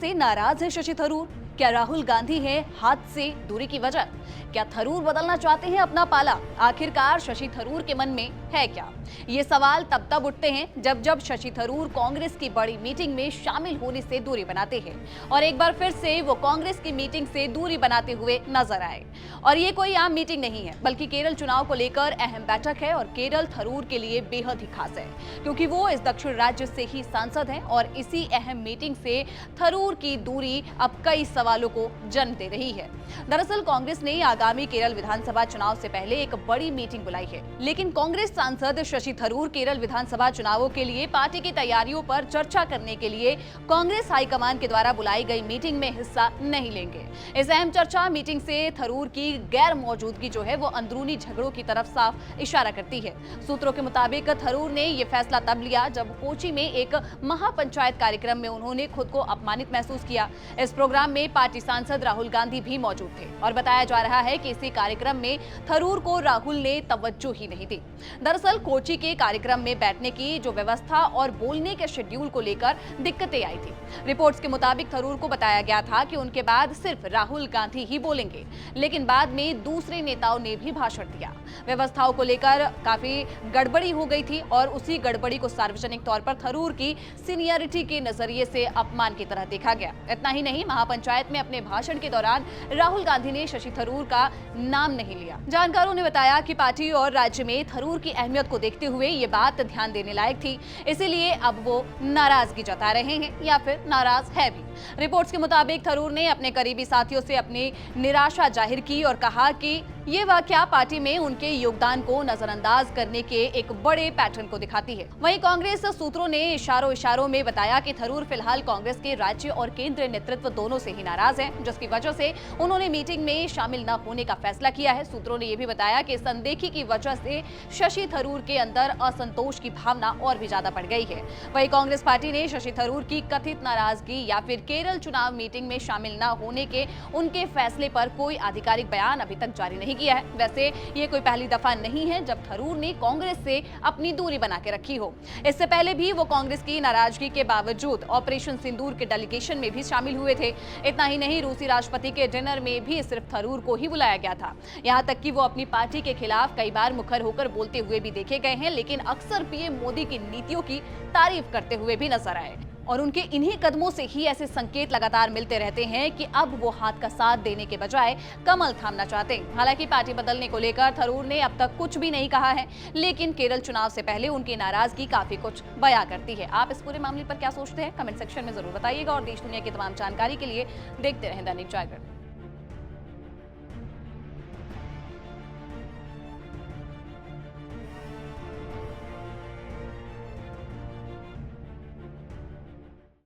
से नाराज है शशि थरूर? क्या राहुल गांधी है हाथ से दूरी की वजह? क्या थरूर बदलना चाहते हैं अपना पाला? आखिरकार शशि थरूर के मन में है क्या? ये सवाल तब उठते हैं जब शशि थरूर कांग्रेस की बड़ी मीटिंग में शामिल होने से दूरी बनाते हैं और एक बार फिर से वो कांग्रेस की मीटिंग से दूरी बनाते हुए नजर आए। और ये कोई आम मीटिंग नहीं है, बल्कि केरल चुनाव को लेकर अहम बैठक है। और केरल थरूर के लिए बेहद ही खास है, क्योंकि वो इस दक्षिण राज्य से ही सांसद हैं और इसी अहम मीटिंग से थरूर की दूरी अब कई सवालों को जन्म दे रही है। दरअसल कांग्रेस ने आगामी केरल विधानसभा चुनाव से पहले एक बड़ी मीटिंग बुलाई है, लेकिन कांग्रेस सांसद शशि थरूर केरल विधानसभा चुनावों के लिए पार्टी की तैयारियों पर चर्चा करने के लिए कांग्रेस हाईकमान के द्वारा बुलाई गई मीटिंग में हिस्सा नहीं लेंगे। इस अहम चर्चा मीटिंग से थरूर की गैर मौजूदगी जो है वो अंदरूनी झगड़ों की तरफ साफ इशारा करती है। सूत्रों के मुताबिक थरूर ने यह फैसला तब लिया जब कोची में एक महापंचायत कार्यक्रम में उन्होंने खुद को अपमानित महसूस किया। इस प्रोग्राम में पार्टी सांसद राहुल गांधी भी मौजूद थे और बताया जा रहा है कि इसी कार्यक्रम में थरूर को राहुल ने तवज्जो ही नहीं दी। दरअसल कोची के कार्यक्रम में बैठने की जो व्यवस्था और बोलने के शेड्यूल को लेकर दिक्कतें आई थी। रिपोर्ट्स के मुताबिक थरूर को बताया गया था कि उनके बाद सिर्फ राहुल गांधी ही बोलेंगे, लेकिन बाद में दूसरे नेताओं ने भी भाषण दिया। व्यवस्थाओं को लेकर काफी गड़बड़ी हो गई थी और उसी गड़बड़ी को सार्वजनिक तौर पर थरूर की सीनियरिटी के नजरिए से अपमान की तरह देखा गया। इतना ही नहीं, महापंचायत में अपने भाषण के दौरान राहुल गांधी ने शशि थरूर का नाम नहीं लिया। जानकारों ने बताया कि पार्टी और राज्य में थरूर की अहमियत को देखते हुए ये बात ध्यान देने लायक थी, इसीलिए अब वो नाराजगी जता रहे हैं या फिर नाराज है भी। रिपोर्ट्स के मुताबिक थरूर ने अपने करीबी साथियों से अपनी निराशा जाहिर की और कहा कि ये वाकया पार्टी में उनके योगदान को नजरअंदाज करने के एक बड़े पैटर्न को दिखाती है। वहीं कांग्रेस सूत्रों ने इशारों में बताया कि थरूर फिलहाल कांग्रेस के राज्य और केंद्रीय नेतृत्व दोनों से ही नाराज हैं, जिसकी वजह से उन्होंने मीटिंग में शामिल न होने का फैसला किया है। सूत्रों ने यह भी बताया कि इस अनदेखी की वजह से शशि थरूर के अंदर असंतोष की भावना और भी ज्यादा बढ़ गई है। वहीं कांग्रेस पार्टी ने शशि थरूर की कथित नाराजगी या फिर केरल चुनाव मीटिंग में शामिल न होने के उनके फैसले पर कोई आधिकारिक बयान अभी तक जारी नहीं किया है। वैसे ये कोई पहली दफा नहीं है जब थरूर ने कांग्रेस से अपनी दूरी बना के रखी हो। इससे पहले भी वो कांग्रेस की नाराजगी के बावजूद ऑपरेशन सिंदूर के डेलीगेशन में भी शामिल हुए थे। इतना ही नहीं, रूसी राष्ट्रपति के डिनर में भी सिर्फ थरूर को ही बुलाया गया था। यहाँ तक कि वो अपनी पार्टी के खिलाफ कई बार मुखर होकर बोलते हुए भी देखे गए हैं, लेकिन अक्सर पीएम मोदी की नीतियों की तारीफ करते हुए भी नजर आए। और उनके इन्हीं कदमों से ही ऐसे संकेत लगातार मिलते रहते हैं कि अब वो हाथ का साथ देने के बजाय कमल थामना चाहते हैं। हालांकि पार्टी बदलने को लेकर थरूर ने अब तक कुछ भी नहीं कहा है, लेकिन केरल चुनाव से पहले उनकी नाराजगी काफी कुछ बयां करती है। आप इस पूरे मामले पर क्या सोचते हैं? कमेंट सेक्शन में जरूर बताइएगा और देश दुनिया की तमाम जानकारी के लिए देखते रहें दैनिक जागरण।